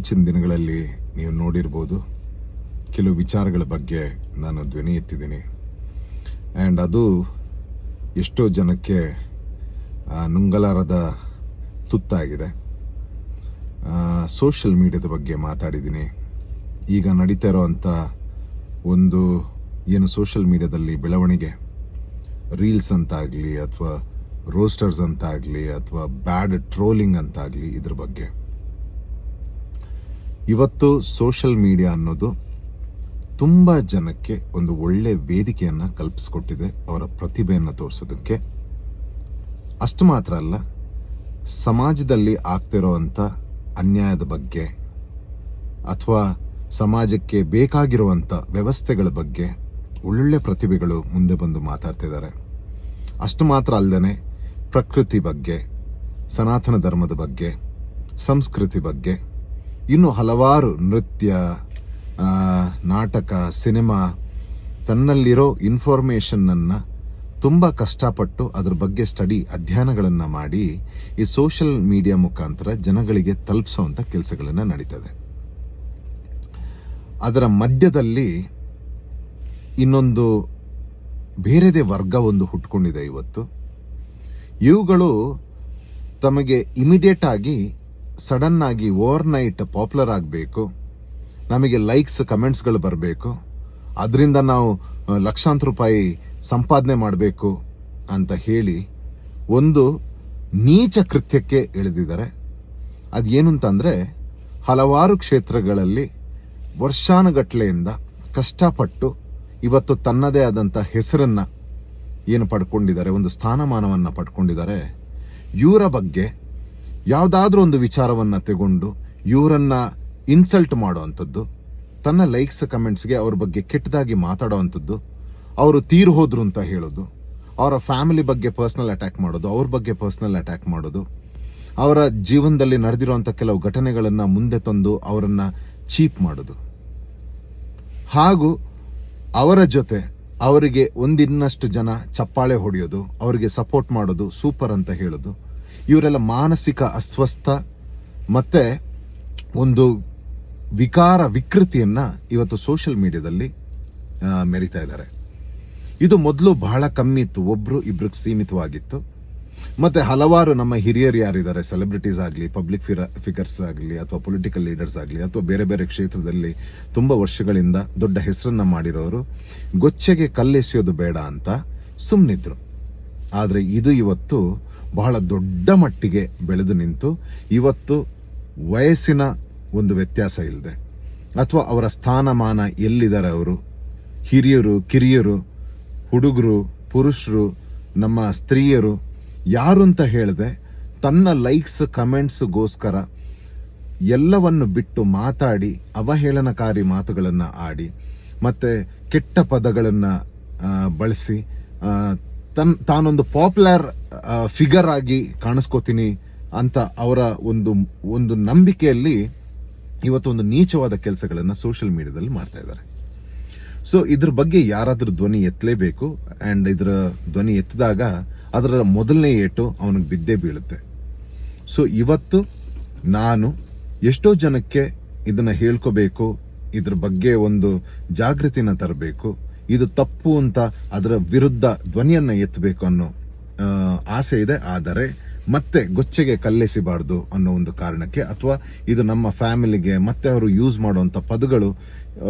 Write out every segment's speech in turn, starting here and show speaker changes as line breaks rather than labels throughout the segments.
ಇತ್ತೀಚಿನ ದಿನಗಳಲ್ಲಿ ನೀವು ನೋಡಿರ್ಬೋದು, ಕೆಲವು ವಿಚಾರಗಳ ಬಗ್ಗೆ ನಾನು ಧ್ವನಿ ಎತ್ತಿದ್ದೀನಿ. ಆ್ಯಂಡ್ ಅದು ಎಷ್ಟೋ ಜನಕ್ಕೆ ನುಂಗಲಾರದ ತುತ್ತಾಗಿದೆ. ಸೋಷಿಯಲ್ ಮೀಡಿಯಾದ ಬಗ್ಗೆ ಮಾತಾಡಿದ್ದೀನಿ. ಈಗ ನಡೀತಾ ಇರೋವಂಥ ಒಂದು ಏನು ಸೋಷಿಯಲ್ ಮೀಡಿಯಾದಲ್ಲಿ ಬೆಳವಣಿಗೆ, ರೀಲ್ಸ್ ಅಂತಾಗಲಿ ಅಥವಾ ರೋಸ್ಟರ್ಸ್ ಅಂತಾಗಲಿ ಅಥವಾ ಬ್ಯಾಡ್ ಟ್ರೋಲಿಂಗ್ ಅಂತಾಗಲಿ, ಇದ್ರ ಬಗ್ಗೆ ಇವತ್ತು ಸೋಷಿಯಲ್ ಮೀಡಿಯಾ ಅನ್ನೋದು ತುಂಬ ಜನಕ್ಕೆ ಒಂದು ಒಳ್ಳೆ ವೇದಿಕೆಯನ್ನು ಕಲ್ಪಿಸ್ಕೊಟ್ಟಿದೆ ಅವರ ಪ್ರತಿಭೆಯನ್ನು ತೋರಿಸೋದಕ್ಕೆ. ಅಷ್ಟು ಮಾತ್ರ ಅಲ್ಲ, ಸಮಾಜದಲ್ಲಿ ಆಗ್ತಿರೋವಂಥ ಅನ್ಯಾಯದ ಬಗ್ಗೆ ಅಥವಾ ಸಮಾಜಕ್ಕೆ ಬೇಕಾಗಿರುವಂಥ ವ್ಯವಸ್ಥೆಗಳ ಬಗ್ಗೆ ಒಳ್ಳೊಳ್ಳೆ ಪ್ರತಿಭೆಗಳು ಮುಂದೆ ಬಂದು ಮಾತಾಡ್ತಿದ್ದಾರೆ. ಅಷ್ಟು ಮಾತ್ರ ಅಲ್ಲದೆ ಪ್ರಕೃತಿ ಬಗ್ಗೆ, ಸನಾತನ ಧರ್ಮದ ಬಗ್ಗೆ, ಸಂಸ್ಕೃತಿ ಬಗ್ಗೆ, ಇನ್ನು ಹಲವಾರು ನೃತ್ಯ, ನಾಟಕ, ಸಿನಿಮಾ, ತನ್ನಲ್ಲಿರೋ ಇನ್ಫಾರ್ಮೇಷನ್ನನ್ನು ತುಂಬ ಕಷ್ಟಪಟ್ಟು ಅದ್ರ ಬಗ್ಗೆ ಅಧ್ಯಯನಗಳನ್ನು ಮಾಡಿ ಈ ಸೋಷಿಯಲ್ ಮೀಡಿಯಾ ಮುಖಾಂತರ ಜನಗಳಿಗೆ ತಲುಪಿಸುವಂಥ ಕೆಲಸಗಳನ್ನು ನಡೀತದೆ. ಅದರ ಮಧ್ಯದಲ್ಲಿ ಇನ್ನೊಂದು ಬೇರೆದೇ ವರ್ಗ ಒಂದು ಹುಟ್ಕೊಂಡಿದೆ ಇವತ್ತು. ಇವುಗಳು ತಮಗೆ ಇಮಿಡಿಯೇಟ್ ಆಗಿ ಸಡನ್ ಆಗಿ ಓವರ್ ನೈಟ್ ಪಾಪ್ಯುಲರ್ ಆಗಬೇಕು, ನಮಗೆ ಲೈಕ್ಸ್ ಕಮೆಂಟ್ಸ್ಗಳು ಬರಬೇಕು, ಅದರಿಂದ ನಾವು ಲಕ್ಷಾಂತರ ರೂಪಾಯಿ ಸಂಪಾದನೆ ಮಾಡಬೇಕು ಅಂತ ಹೇಳಿ ಒಂದು ನೀಚ ಕೃತ್ಯಕ್ಕೆ ಇಳಿದಿದ್ದಾರೆ. ಅದೇನು ಅಂತಂದರೆ, ಹಲವಾರು ಕ್ಷೇತ್ರಗಳಲ್ಲಿ ವರ್ಷಾನುಗಟ್ಲೆಯಿಂದ ಕಷ್ಟಪಟ್ಟು ಇವತ್ತು ತನ್ನದೇ ಆದಂಥ ಹೆಸರನ್ನು ಏನು ಪಡ್ಕೊಂಡಿದ್ದಾರೆ, ಒಂದು ಸ್ಥಾನಮಾನವನ್ನು ಪಡ್ಕೊಂಡಿದ್ದಾರೆ. ಇವರ ಬಗ್ಗೆ ಯಾವುದಾದ್ರೂ ಒಂದು ವಿಚಾರವನ್ನು ತಗೊಂಡು ಇವರನ್ನು ಇನ್ಸಲ್ಟ್ ಮಾಡುವಂಥದ್ದು, ತನ್ನ ಲೈಕ್ಸ್ ಕಮೆಂಟ್ಸ್ಗೆ ಅವ್ರ ಬಗ್ಗೆ ಕೆಟ್ಟದಾಗಿ ಮಾತಾಡೋವಂಥದ್ದು, ಅವರು ತೀರು ಹೋದ್ರು ಅಂತ ಹೇಳೋದು, ಅವರ ಫ್ಯಾಮಿಲಿ ಬಗ್ಗೆ ಪರ್ಸ್ನಲ್ ಅಟ್ಯಾಕ್ ಮಾಡೋದು, ಅವ್ರ ಬಗ್ಗೆ ಪರ್ಸ್ನಲ್ ಅಟ್ಯಾಕ್ ಮಾಡೋದು, ಅವರ ಜೀವನದಲ್ಲಿ ನಡೆದಿರುವಂಥ ಕೆಲವು ಘಟನೆಗಳನ್ನು ಮುಂದೆ ತಂದು ಅವರನ್ನು ಚೀಪ್ ಮಾಡೋದು, ಹಾಗೂ ಅವರ ಜೊತೆ ಅವರಿಗೆ ಒಂದಿನ್ನಷ್ಟು ಜನ ಚಪ್ಪಾಳೆ ಹೊಡೆಯೋದು, ಅವರಿಗೆ ಸಪೋರ್ಟ್ ಮಾಡೋದು, ಸೂಪರ್ ಅಂತ ಹೇಳೋದು. ಇವರೆಲ್ಲ ಮಾನಸಿಕ ಅಸ್ವಸ್ಥ ಮತ್ತೆ ಒಂದು ವಿಕೃತಿಯನ್ನ ಇವತ್ತು ಸೋಷಿಯಲ್ ಮೀಡಿಯಾದಲ್ಲಿ ಮೆರಿತಾ ಇದ್ದಾರೆ. ಇದು ಮೊದಲು ಬಹಳ ಕಮ್ಮಿ ಇತ್ತು, ಒಬ್ರು ಇಬ್ರಿಗೆ ಸೀಮಿತವಾಗಿತ್ತು. ಮತ್ತೆ ಹಲವಾರು ನಮ್ಮ ಹಿರಿಯರು ಯಾರಿದ್ದಾರೆ, ಸೆಲೆಬ್ರಿಟೀಸ್ ಆಗಲಿ, ಪಬ್ಲಿಕ್ ಫಿಗರ್ಸ್ ಆಗಲಿ, ಅಥವಾ ಪೊಲಿಟಿಕಲ್ ಲೀಡರ್ಸ್ ಆಗಲಿ, ಅಥವಾ ಬೇರೆ ಬೇರೆ ಕ್ಷೇತ್ರದಲ್ಲಿ ತುಂಬ ವರ್ಷಗಳಿಂದ ದೊಡ್ಡ ಹೆಸರನ್ನ ಮಾಡಿರೋರು ಗೊಚ್ಚೆಗೆ ಕಲ್ಲೆಸೆಯೋದು ಬೇಡ ಅಂತ ಸುಮ್ಮನಿದ್ರು. ಆದರೆ ಇದು ಇವತ್ತು ಬಹಳ ದೊಡ್ಡ ಮಟ್ಟಿಗೆ ಬೆಳೆದು ನಿಂತು ಇವತ್ತು ವಯಸ್ಸಿನ ಒಂದು ವ್ಯತ್ಯಾಸ ಇಲ್ಲದೆ, ಅಥವಾ ಅವರ ಸ್ಥಾನಮಾನ ಎಲ್ಲಿದ್ದಾರೆ, ಅವರು ಹಿರಿಯರು, ಕಿರಿಯರು, ಹುಡುಗರು, ಪುರುಷರು, ನಮ್ಮ ಸ್ತ್ರೀಯರು, ಯಾರು ಅಂತ ಹೇಳದೆ ತನ್ನ ಲೈಕ್ಸ್ ಕಮೆಂಟ್ಸ್ಗೋಸ್ಕರ ಎಲ್ಲವನ್ನು ಬಿಟ್ಟು ಮಾತಾಡಿ ಅವಹೇಳನಕಾರಿ ಮಾತುಗಳನ್ನು ಆಡಿ ಮತ್ತೆ ಕೆಟ್ಟ ಪದಗಳನ್ನು ಬಳಸಿ ತಾನೊಂದು ಪಾಪ್ಯುಲರ್ ಫಿಗರ್ ಆಗಿ ಕಾಣಿಸ್ಕೋತೀನಿ ಅಂತ ಅವರ ಒಂದು ನಂಬಿಕೆಯಲ್ಲಿ ಇವತ್ತು ಒಂದು ನೀಚವಾದ ಕೆಲಸಗಳನ್ನು ಸೋಷಿಯಲ್ ಮೀಡಿಯಾದಲ್ಲಿ ಮಾಡ್ತಾ ಇದ್ದಾರೆ. ಸೊ ಇದ್ರ ಬಗ್ಗೆ ಯಾರಾದ್ರೂ ಧ್ವನಿ ಎತ್ತಲೇಬೇಕು. ಆ್ಯಂಡ್ ಇದರ ಧ್ವನಿ ಎತ್ತಿದಾಗ ಅದರ ಮೊದಲನೇ ಏಟು ಅವನಿಗೆ ಬಿದ್ದೇ ಬೀಳುತ್ತೆ. ಸೊ ಇವತ್ತು ನಾನು ಎಷ್ಟೋ ಜನಕ್ಕೆ ಇದನ್ನ ಹೇಳ್ಕೋಬೇಕು, ಇದ್ರ ಬಗ್ಗೆ ಒಂದು ಜಾಗೃತಿನ ತರಬೇಕು, ಇದು ತಪ್ಪು ಅಂತ ಅದರ ವಿರುದ್ಧ ಧ್ವನಿಯನ್ನ ಎತ್ತಬೇಕು ಅನ್ನೋ ಆಸೆ ಇದೆ. ಆದರೆ ಮತ್ತೆ ಗೊಚ್ಚೆಗೆ ಕಲ್ಲೆಸಿಬಾರ್ದು ಅನ್ನೋ ಒಂದು ಕಾರಣಕ್ಕೆ, ಅಥವಾ ಇದು ನಮ್ಮ ಫ್ಯಾಮಿಲಿಗೆ ಮತ್ತೆ ಅವರು ಯೂಸ್ ಮಾಡುವಂಥ ಪದಗಳು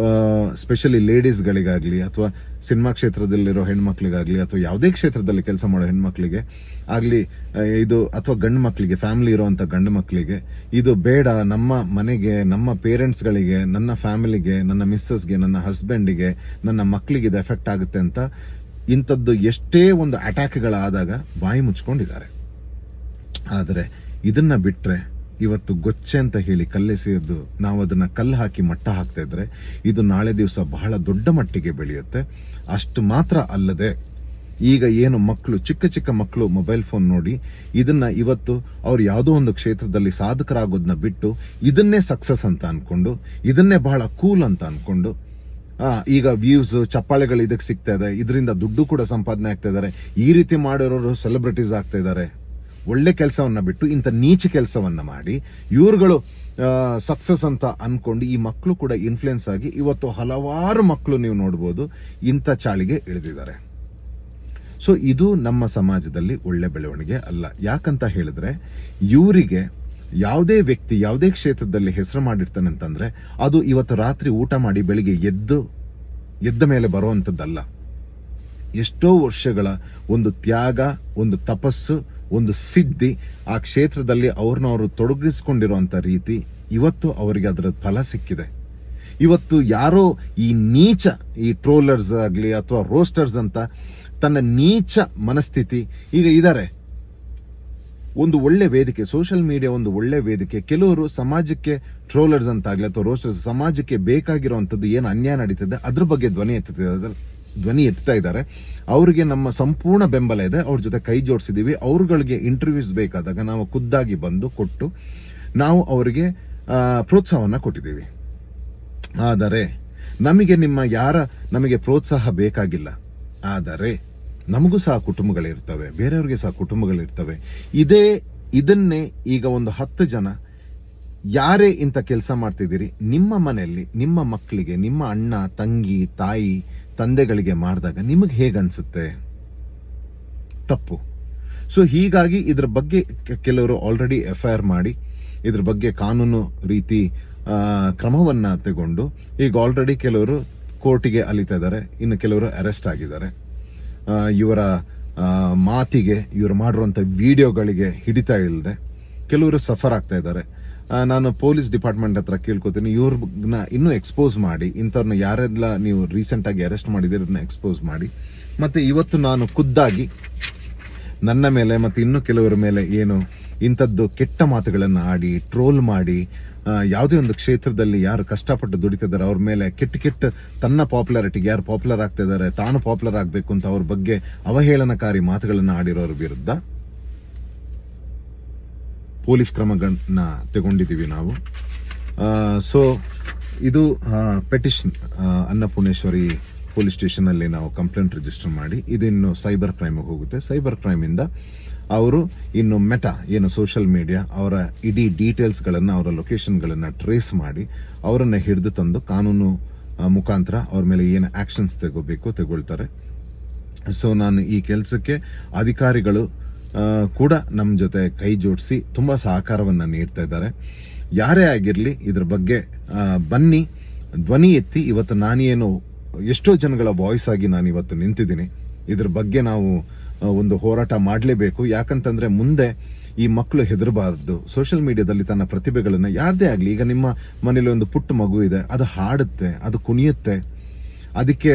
ಸ್ಪೆಷಲಿ ಲೇಡೀಸ್ಗಳಿಗಾಗಲಿ ಅಥವಾ ಸಿನಿಮಾ ಕ್ಷೇತ್ರದಲ್ಲಿರೋ ಹೆಣ್ಮಕ್ಳಿಗಾಗಲಿ ಅಥವಾ ಯಾವುದೇ ಕ್ಷೇತ್ರದಲ್ಲಿ ಕೆಲಸ ಮಾಡೋ ಹೆಣ್ಮಕ್ಳಿಗೆ ಆಗಲಿ ಇದು, ಅಥವಾ ಗಂಡು ಮಕ್ಕಳಿಗೆ, ಫ್ಯಾಮಿಲಿ ಇರೋವಂಥ ಗಂಡು ಮಕ್ಕಳಿಗೆ ಇದು ಬೇಡ, ನಮ್ಮ ಮನೆಗೆ, ನಮ್ಮ ಪೇರೆಂಟ್ಸ್ಗಳಿಗೆ, ನನ್ನ ಫ್ಯಾಮಿಲಿಗೆ, ನನ್ನ ಮಿಸ್ಸಸ್ಗೆ, ನನ್ನ ಹಸ್ಬೆಂಡಿಗೆ, ನನ್ನ ಮಕ್ಕಳಿಗೆ ಇದು ಎಫೆಕ್ಟ್ ಆಗುತ್ತೆ ಅಂತ ಇಂಥದ್ದು ಎಷ್ಟೇ ಒಂದು ಅಟ್ಯಾಕ್ಗಳಾದಾಗ ಬಾಯಿ ಮುಚ್ಕೊಂಡಿದ್ದಾರೆ. ಆದರೆ ಇದನ್ನ ಬಿಟ್ಟರೆ ಇವತ್ತು ಗೊಚ್ಚೆ ಅಂತ ಹೇಳಿ ಕಲ್ಲೆಸೆಯೋದು, ನಾವು ಅದನ್ನ ಕಲ್ಲು ಹಾಕಿ ಮಟ್ಟ ಹಾಕ್ತಾ ಇದ್ರೆ ಇದು ನಾಳೆ ದಿವಸ ಬಹಳ ದೊಡ್ಡ ಮಟ್ಟಿಗೆ ಬೆಳೆಯುತ್ತೆ. ಅಷ್ಟು ಮಾತ್ರ ಅಲ್ಲದೆ ಈಗ ಏನು ಮಕ್ಕಳು, ಚಿಕ್ಕ ಚಿಕ್ಕ ಮಕ್ಕಳು ಮೊಬೈಲ್ ಫೋನ್ ನೋಡಿ ಇದನ್ನ ಇವತ್ತು ಅವ್ರು ಯಾವುದೋ ಒಂದು ಕ್ಷೇತ್ರದಲ್ಲಿ ಸಾಧಕರಾಗೋದನ್ನ ಬಿಟ್ಟು ಇದನ್ನೇ ಸಕ್ಸಸ್ ಅಂತ ಅನ್ಕೊಂಡು, ಇದನ್ನೇ ಬಹಳ ಕೂಲ್ ಅಂತ ಅನ್ಕೊಂಡು ಈಗ ವ್ಯೂಸ್, ಚಪ್ಪಾಳೆಗಳು ಇದಕ್ಕೆ ಸಿಗ್ತಾ ಇದೆ, ಇದರಿಂದ ದುಡ್ಡು ಕೂಡ ಸಂಪಾದನೆ ಆಗ್ತಾ ಇದ್ದಾರೆ. ಈ ರೀತಿ ಮಾಡಿರೋರು ಸೆಲೆಬ್ರಿಟೀಸ್ ಆಗ್ತಾ ಇದ್ದಾರೆ. ಒಳ್ಳೆ ಕೆಲಸವನ್ನ ಬಿಟ್ಟು ಇಂಥ ನೀಚ ಕೆಲಸವನ್ನ ಮಾಡಿ ಇವ್ರುಗಳು ಸಕ್ಸಸ್ ಅಂತ ಅನ್ಕೊಂಡು ಈ ಮಕ್ಕಳು ಕೂಡ ಇನ್ಫ್ಲುಯೆನ್ಸ್ ಆಗಿ ಇವತ್ತು ಹಲವಾರು ಮಕ್ಕಳು ನೀವು ನೋಡ್ಬೋದು ಇಂಥ ಚಾಳಿಗೆ ಇಳಿದಿದ್ದಾರೆ. ಸೊ ಇದು ನಮ್ಮ ಸಮಾಜದಲ್ಲಿ ಒಳ್ಳೆ ಬೆಳವಣಿಗೆ ಅಲ್ಲ. ಯಾಕಂತ ಹೇಳಿದ್ರೆ ಇವರಿಗೆ ಯಾವುದೇ ವ್ಯಕ್ತಿ ಯಾವುದೇ ಕ್ಷೇತ್ರದಲ್ಲಿ ಹೆಸರು ಮಾಡಿರ್ತಾನೆ ಅಂತಂದ್ರೆ ಅದು ಇವತ್ತು ರಾತ್ರಿ ಊಟ ಮಾಡಿ ಬೆಳಿಗ್ಗೆ ಎದ್ದ ಮೇಲೆ ಬರುವಂಥದ್ದಲ್ಲ. ಎಷ್ಟೋ ವರ್ಷಗಳ ಒಂದು ತ್ಯಾಗ, ಒಂದು ತಪಸ್ಸು, ಒಂದು ಸಿದ್ಧಿ, ಆ ಕ್ಷೇತ್ರದಲ್ಲಿ ಅವ್ರನ್ನವರು ತೊಡಗಿಸ್ಕೊಂಡಿರುವಂಥ ರೀತಿ ಇವತ್ತು ಅವರಿಗೆ ಅದರ ಫಲ ಸಿಕ್ಕಿದೆ. ಇವತ್ತು ಯಾರೋ ಈ ನೀಚ ಈ ಟ್ರೋಲರ್ಸ್ ಆಗಲಿ ಅಥವಾ ರೋಸ್ಟರ್ಸ್ ಅಂತ ತನ್ನ ನೀಚ ಮನಸ್ಥಿತಿ ಈಗ ಇದ್ದಾರೆ. ಒಂದು ಒಳ್ಳೆ ವೇದಿಕೆ, ಸೋಷಿಯಲ್ ಮೀಡಿಯಾ ಒಂದು ಒಳ್ಳೆ ವೇದಿಕೆ. ಕೆಲವರು ಸಮಾಜಕ್ಕೆ ಟ್ರೋಲರ್ಸ್ ಅಂತ ಆಗಲಿ ಅಥವಾ ರೋಸ್ಟರ್ಸ್ ಸಮಾಜಕ್ಕೆ ಬೇಕಾಗಿರುವಂಥದ್ದು ಏನು ಅನ್ಯಾಯ ನಡೀತಿದೆ ಅದ್ರ ಬಗ್ಗೆ ಧ್ವನಿ ಎತ್ತಾ ಇದ್ದಾರೆ. ಅವರಿಗೆ ನಮ್ಮ ಸಂಪೂರ್ಣ ಬೆಂಬಲ ಇದೆ. ಅವ್ರ ಜೊತೆ ಕೈ ಜೋಡಿಸಿದೀವಿ. ಅವ್ರಗಳಿಗೆ ಇಂಟರ್ವ್ಯೂಸ್ ಬೇಕಾದಾಗ ನಾವು ಖುದ್ದಾಗಿ ಬಂದು ಕೊಟ್ಟು ನಾವು ಅವರಿಗೆ ಪ್ರೋತ್ಸಾಹವನ್ನು ಕೊಟ್ಟಿದ್ದೀವಿ. ಆದರೆ ನಮಗೆ ಪ್ರೋತ್ಸಾಹ ಬೇಕಾಗಿಲ್ಲ. ಆದರೆ ನಮಗೂ ಸಹ ಕುಟುಂಬಗಳಿರ್ತವೆ, ಬೇರೆಯವ್ರಿಗೆ ಸಹ ಕುಟುಂಬಗಳಿರ್ತವೆ. ಇದನ್ನೇ ಈಗ ಒಂದು 10 ಜನ ಯಾರೇ ಇಂಥ ಕೆಲಸ ಮಾಡ್ತಿದ್ದೀರಿ ನಿಮ್ಮ ಮನೆಯಲ್ಲಿ ನಿಮ್ಮ ಮಕ್ಕಳಿಗೆ, ನಿಮ್ಮ ಅಣ್ಣ, ತಂಗಿ, ತಾಯಿ, ತಂದೆಗಳಿಗೆ ಮಾಡಿದಾಗ ನಿಮಗೆ ಹೇಗನ್ಸುತ್ತೆ? ತಪ್ಪು. ಸೊ ಹೀಗಾಗಿ ಇದ್ರ ಬಗ್ಗೆ ಕೆಲವರು ಆಲ್ರೆಡಿ FIR ಮಾಡಿ ಇದ್ರ ಬಗ್ಗೆ ಕಾನೂನು ರೀತಿ ಕ್ರಮವನ್ನ ತಗೊಂಡು ಈಗ ಆಲ್ರೆಡಿ ಕೆಲವರು ಕೋರ್ಟಿಗೆ ಅಲಿತಾ ಇದ್ದಾರೆ, ಇನ್ನು ಕೆಲವರು ಅರೆಸ್ಟ್ ಆಗಿದ್ದಾರೆ. ಇವರ ಮಾತಿಗೆ, ಇವರು ಮಾಡಿರುವಂಥ ವಿಡಿಯೋಗಳಿಗೆ ಹಿಡಿತಾ ಇಲ್ಲದೆ ಕೆಲವರು ಸಫರ್ ಆಗ್ತಾ ಇದ್ದಾರೆ. ನಾನು ಪೊಲೀಸ್ ಡಿಪಾರ್ಟ್ಮೆಂಟ್ ಹತ್ರ ಕೇಳ್ಕೊತೀನಿ, ಇವ್ರನ್ನ ಇನ್ನೂ ಎಕ್ಸ್ಪೋಸ್ ಮಾಡಿ, ಇಂಥವ್ರನ್ನ ಯಾರೆಲ್ಲ ನೀವು ರೀಸೆಂಟ್ ಆಗಿ ಅರೆಸ್ಟ್ ಮಾಡಿದಿರನ್ನ ಎಕ್ಸ್ಪೋಸ್ ಮಾಡಿ. ಮತ್ತೆ ಇವತ್ತು ನಾನು ಖುದ್ದಾಗಿ ನನ್ನ ಮೇಲೆ ಮತ್ತು ಇನ್ನೂ ಕೆಲವರ ಮೇಲೆ ಏನು ಇಂಥದ್ದು ಕೆಟ್ಟ ಮಾತುಗಳನ್ನು ಆಡಿ ಟ್ರೋಲ್ ಮಾಡಿ ಯಾವುದೇ ಒಂದು ಕ್ಷೇತ್ರದಲ್ಲಿ ಯಾರು ಕಷ್ಟಪಟ್ಟು ದುಡಿತಿದ್ದಾರೆ ಅವ್ರ ಮೇಲೆ ಕೆಟ್ಟ ತನ್ನ ಪಾಪ್ಯುಲಾರಿಟಿಗೆ ಯಾರು ಪಾಪ್ಯುಲರ್ ಆಗ್ತಾ ಇದ್ದಾರೆ, ತಾನು ಪಾಪ್ಯುಲರ್ ಆಗಬೇಕು ಅಂತ ಅವ್ರ ಬಗ್ಗೆ ಅವಹೇಳನಕಾರಿ ಮಾತುಗಳನ್ನು ಆಡಿರೋರ ವಿರುದ್ಧ ಪೊಲೀಸ್ ಕ್ರಮಗಳನ್ನ ತಗೊಂಡಿದ್ದೀವಿ ನಾವು. ಸೊ ಇದು ಪೆಟಿಷನ್ ಅನ್ನಪೂರ್ಣೇಶ್ವರಿ ಪೊಲೀಸ್ ಸ್ಟೇಷನ್ ಅಲ್ಲಿ ನಾವು ಕಂಪ್ಲೇಂಟ್ ರಿಜಿಸ್ಟರ್ ಮಾಡಿ ಇದಿನ್ನು ಸೈಬರ್ ಕ್ರೈಮ್ ಹೋಗುತ್ತೆ. ಸೈಬರ್ ಕ್ರೈಮ್ ಇಂದ ಅವರು ಇನ್ನು ಮೆಟಾ ಏನು ಸೋಷಿಯಲ್ ಮೀಡಿಯಾ ಅವರ ಇಡೀ ಡೀಟೇಲ್ಸ್ಗಳನ್ನು, ಅವರ ಲೊಕೇಶನ್ಗಳನ್ನು ಟ್ರೇಸ್ ಮಾಡಿ ಅವರನ್ನ ಹಿಡಿದು ತಂದು ಕಾನೂನು ಮುಖಾಂತರ ಅವ್ರ ಮೇಲೆ ಏನು ಆಕ್ಷನ್ಸ್ ತಗೊಳ್ತಾರೆ. ಸೊ ನಾನು ಈ ಕೆಲಸಕ್ಕೆ ಅಧಿಕಾರಿಗಳು ಕೂಡ ನಮ್ಮ ಜೊತೆ ಕೈ ಜೋಡಿಸಿ ತುಂಬಾ ಸಹಕಾರವನ್ನ ನೀಡ್ತಾ ಇದ್ದಾರೆ. ಯಾರೇ ಆಗಿರಲಿ ಇದ್ರ ಬಗ್ಗೆ ಬನ್ನಿ, ಧ್ವನಿ ಎತ್ತಿ. ಇವತ್ತು ನಾನೇನು ಎಷ್ಟೋ ಜನಗಳ ವಾಯ್ಸ್ ಆಗಿ ನಾನು ಇವತ್ತು ನಿಂತಿದ್ದೀನಿ. ಇದ್ರ ಬಗ್ಗೆ ನಾವು ಒಂದು ಹೋರಾಟ ಮಾಡಲೇಬೇಕು. ಯಾಕಂತಂದ್ರೆ ಮುಂದೆ ಈ ಮಕ್ಕಳು ಹೆದರಬಾರದು. ಸೋಷಿಯಲ್ ಮೀಡಿಯಾದಲ್ಲಿ ತನ್ನ ಪ್ರತಿಭೆಗಳನ್ನ ಯಾರದೇ ಆಗಲಿ, ಈಗ ನಿಮ್ಮ ಮನೇಲಿ ಒಂದು ಪುಟ್ಟ ಮಗು ಇದೆ, ಅದು ಹಾಡುತ್ತೆ, ಅದು ಕುಣಿಯುತ್ತೆ, ಅದಕ್ಕೆ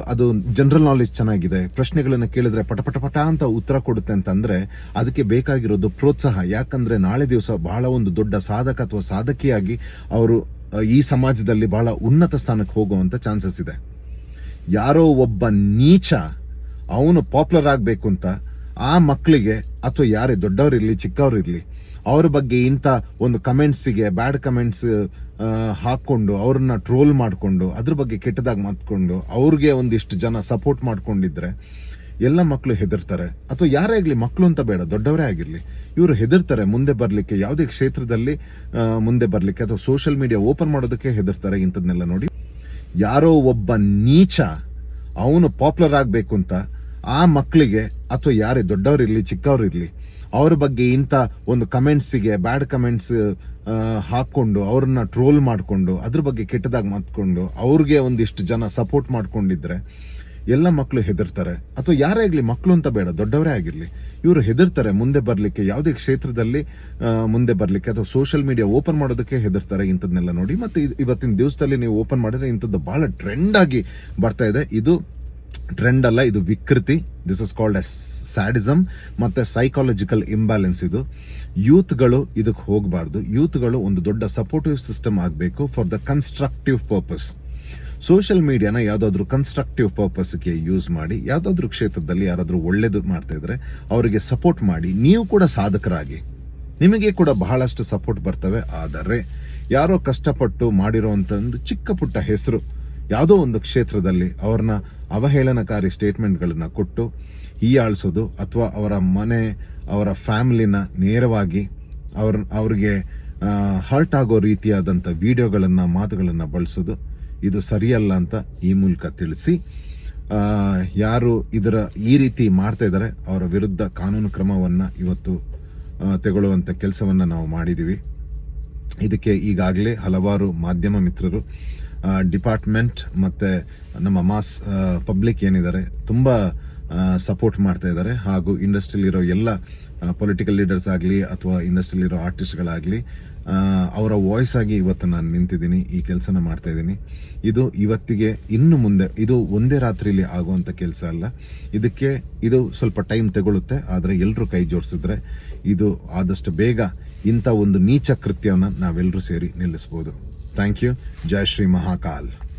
ಅದು ಜನರಲ್ ನಾಲೆಜ್ ಚೆನ್ನಾಗಿದೆ, ಪ್ರಶ್ನೆಗಳನ್ನು ಕೇಳಿದ್ರೆ ಪಟ ಅಂತ ಉತ್ತರ ಕೊಡುತ್ತೆ ಅಂತಂದ್ರೆ ಅದಕ್ಕೆ ಬೇಕಾಗಿರೋದು ಪ್ರೋತ್ಸಾಹ. ಯಾಕಂದ್ರೆ ನಾಳೆ ದಿವಸ ಬಹಳ ಒಂದು ದೊಡ್ಡ ಸಾಧಕ ಅಥವಾ ಸಾಧಕಿಯಾಗಿ ಅವರು ಈ ಸಮಾಜದಲ್ಲಿ ಬಹಳ ಉನ್ನತ ಸ್ಥಾನಕ್ಕೆ ಹೋಗುವಂತ ಚಾನ್ಸಸ್ ಇದೆ. ಯಾರೋ ಒಬ್ಬ ನೀಚ ಅವನು ಪಾಪ್ಯುಲರ್ ಆಗಬೇಕು ಅಂತ ಆ ಮಕ್ಕಳಿಗೆ ಅಥವಾ ಯಾರೇ ದೊಡ್ಡವರಿರ್ಲಿ ಚಿಕ್ಕವರಿರ್ಲಿ ಅವ್ರ ಬಗ್ಗೆ ಇಂಥ ಒಂದು ಕಮೆಂಟ್ಸಿಗೆ ಬ್ಯಾಡ್ ಕಮೆಂಟ್ಸ್ ಹಾಕೊಂಡು ಅವ್ರನ್ನ ಟ್ರೋಲ್ ಮಾಡಿಕೊಂಡು ಅದ್ರ ಬಗ್ಗೆ ಕೆಟ್ಟದಾಗಿ ಮಾತ್ಕೊಂಡು ಅವ್ರಿಗೆ ಒಂದಿಷ್ಟು ಜನ ಸಪೋರ್ಟ್ ಮಾಡ್ಕೊಂಡಿದ್ರೆ ಎಲ್ಲ ಮಕ್ಕಳು ಹೆದರ್ತಾರೆ. ಅಥವಾ ಯಾರೇ ಆಗಲಿ, ಮಕ್ಕಳು ಅಂತ ಬೇಡ, ದೊಡ್ಡವರೇ ಆಗಿರ್ಲಿ, ಇವರು ಹೆದರ್ತಾರೆ ಮುಂದೆ ಬರ್ಲಿಕ್ಕೆ, ಯಾವುದೇ ಕ್ಷೇತ್ರದಲ್ಲಿ ಮುಂದೆ ಬರ್ಲಿಕ್ಕೆ ಅಥವಾ ಸೋಷಿಯಲ್ ಮೀಡಿಯಾ ಓಪನ್ ಮಾಡೋದಕ್ಕೆ ಹೆದರ್ತಾರೆ. ಇಂಥದ್ನೆಲ್ಲ ನೋಡಿ, ಯಾರೋ ಒಬ್ಬ ನೀಚ ಅವನು ಪಾಪ್ಯುಲರ್ ಆಗಬೇಕು ಅಂತ ಆ ಮಕ್ಕಳಿಗೆ ಅಥವಾ ಯಾರೇ ದೊಡ್ಡವರಿರ್ಲಿ ಚಿಕ್ಕವರಿರ್ಲಿ ಅವ್ರ ಬಗ್ಗೆ ಇಂಥ ಒಂದು ಕಮೆಂಟ್ಸಿಗೆ ಬ್ಯಾಡ್ ಕಮೆಂಟ್ಸ್ ಹಾಕೊಂಡು ಅವ್ರನ್ನ ಟ್ರೋಲ್ ಮಾಡಿಕೊಂಡು ಅದ್ರ ಬಗ್ಗೆ ಕೆಟ್ಟದಾಗಿ ಮಾತ್ಕೊಂಡು ಅವ್ರಿಗೆ ಒಂದಿಷ್ಟು ಜನ ಸಪೋರ್ಟ್ ಮಾಡ್ಕೊಂಡಿದ್ರೆ ಎಲ್ಲ ಮಕ್ಕಳು ಹೆದರ್ತಾರೆ. ಅಥವಾ ಯಾರೇ ಆಗಲಿ, ಮಕ್ಕಳು ಅಂತ ಬೇಡ, ದೊಡ್ಡವರೇ ಆಗಿರ್ಲಿ, ಇವರು ಹೆದರ್ತಾರೆ ಮುಂದೆ ಬರ್ಲಿಕ್ಕೆ, ಯಾವುದೇ ಕ್ಷೇತ್ರದಲ್ಲಿ ಮುಂದೆ ಬರ್ಲಿಕ್ಕೆ ಅಥವಾ ಸೋಷಿಯಲ್ ಮೀಡಿಯಾ ಓಪನ್ ಮಾಡೋದಕ್ಕೆ ಹೆದರ್ತಾರೆ. ಇಂಥದ್ನೆಲ್ಲ ನೋಡಿ. ಮತ್ತೆ ಇವತ್ತಿನ ದಿವಸದಲ್ಲಿ ನೀವು ಓಪನ್ ಮಾಡಿದ್ರೆ ಇಂಥದ್ದು ಬಹಳ ಟ್ರೆಂಡ್ ಆಗಿ ಬರ್ತಾ ಇದೆ. ಇದು ಟ್ರೆಂಡ್ ಅಲ್ಲ, ಇದು ವಿಕೃತಿ. This is called a sadism ಮತ್ತೆ ಸೈಕಾಲಜಿಕಲ್ ಇಂಬ್ಯಾಲೆನ್ಸ್. ಇದು ಯೂತ್ಗಳು ಇದಕ್ಕೆ ಹೋಗಬಾರ್ದು. ಯೂತ್ಗಳು ಒಂದು ದೊಡ್ಡ ಸಪೋರ್ಟಿವ್ ಸಿಸ್ಟಮ್ ಆಗಬೇಕು for the constructive purpose. Social ಮೀಡಿಯಾನ ಯಾವುದಾದ್ರೂ ಕನ್ಸ್ಟ್ರಕ್ಟಿವ್ ಪರ್ಪಸ್ಗೆ ಯೂಸ್ ಮಾಡಿ, ಯಾವುದಾದ್ರೂ ಕ್ಷೇತ್ರದಲ್ಲಿ ಯಾರಾದ್ರೂ ಒಳ್ಳೇದು ಮಾಡ್ತಾ ಇದ್ರೆ ಅವರಿಗೆ ಸಪೋರ್ಟ್ ಮಾಡಿ. ನೀವು ಕೂಡ ಸಾಧಕರಾಗಿ, ನಿಮಗೆ ಕೂಡ ಬಹಳಷ್ಟು ಸಪೋರ್ಟ್ ಬರ್ತವೆ. ಆದರೆ ಯಾರೋ ಕಷ್ಟಪಟ್ಟು ಮಾಡಿರೋಂಥ ಒಂದು ಚಿಕ್ಕ ಪುಟ್ಟ ಹೆಸರು ಯಾವುದೋ ಒಂದು ಕ್ಷೇತ್ರದಲ್ಲಿ ಅವ್ರನ್ನ ಅವಹೇಳನಕಾರಿ ಸ್ಟೇಟ್ಮೆಂಟ್ಗಳನ್ನ ಕೊಟ್ಟು ಹೀಯಾಳಿಸೋದು ಅಥವಾ ಅವರ ಮನೆ ಅವರ ಫ್ಯಾಮಿಲಿನ ನೇರವಾಗಿ ಅವ್ರಿಗೆ ಹರ್ಟ್ ಆಗೋ ರೀತಿಯಾದಂಥ ವಿಡಿಯೋಗಳನ್ನು ಮಾತುಗಳನ್ನು ಬಳಸೋದು ಇದು ಸರಿಯಲ್ಲ ಅಂತ ಈ ಮೂಲಕ ತಿಳಿಸಿ, ಯಾರು ಈ ರೀತಿ ಮಾಡ್ತಾ ಇದ್ದಾರೆ ಅವರ ವಿರುದ್ಧ ಕಾನೂನು ಕ್ರಮವನ್ನು ಇವತ್ತು ತೆಗೊಳ್ಳುವಂಥ ಕೆಲಸವನ್ನು ನಾವು ಮಾಡಿದ್ದೀವಿ. ಇದಕ್ಕೆ ಈಗಾಗಲೇ ಹಲವಾರು ಮಾಧ್ಯಮ ಮಿತ್ರರು, ಡಿಪಾರ್ಟ್ಮೆಂಟ್ ಮತ್ತು ನಮ್ಮ ಮಾಸ್ ಪಬ್ಲಿಕ್ ಏನಿದ್ದಾರೆ ತುಂಬ ಸಪೋರ್ಟ್ ಮಾಡ್ತಾ ಇದ್ದಾರೆ. ಹಾಗೂ ಇಂಡಸ್ಟ್ರಿಯಲ್ಲಿರೋ ಎಲ್ಲ ಪೊಲಿಟಿಕಲ್ ಲೀಡರ್ಸ್ ಆಗಲಿ ಅಥವಾ ಇಂಡಸ್ಟ್ರಿಯಲ್ಲಿರೋ ಆರ್ಟಿಸ್ಟ್ಗಳಾಗಲಿ ಅವರ ವಾಯ್ಸ್ ಆಗಿ ಇವತ್ತು ನಾನು ನಿಂತಿದ್ದೀನಿ, ಈ ಕೆಲಸನ ಮಾಡ್ತಾ ಇದ್ದೀನಿ. ಇದು ಇವತ್ತಿಗೆ ಇನ್ನು ಮುಂದೆ ಇದು ಒಂದೇ ರಾತ್ರಿಯಲ್ಲಿ ಆಗುವಂಥ ಕೆಲಸ ಅಲ್ಲ. ಇದು ಸ್ವಲ್ಪ ಟೈಮ್ ತಗೊಳ್ಳುತ್ತೆ. ಆದರೆ ಎಲ್ಲರೂ ಕೈ ಜೋಡಿಸಿದ್ರೆ ಇದು ಆದಷ್ಟು ಬೇಗ ಇಂಥ ಒಂದು ನೀಚ ಕೃತ್ಯವನ್ನು ನಾವೆಲ್ಲರೂ ಸೇರಿ ನಿಲ್ಲಿಸ್ಬೋದು. Thank you. ಜೈ ಶ್ರೀ ಮಹಾಕಾಲ್.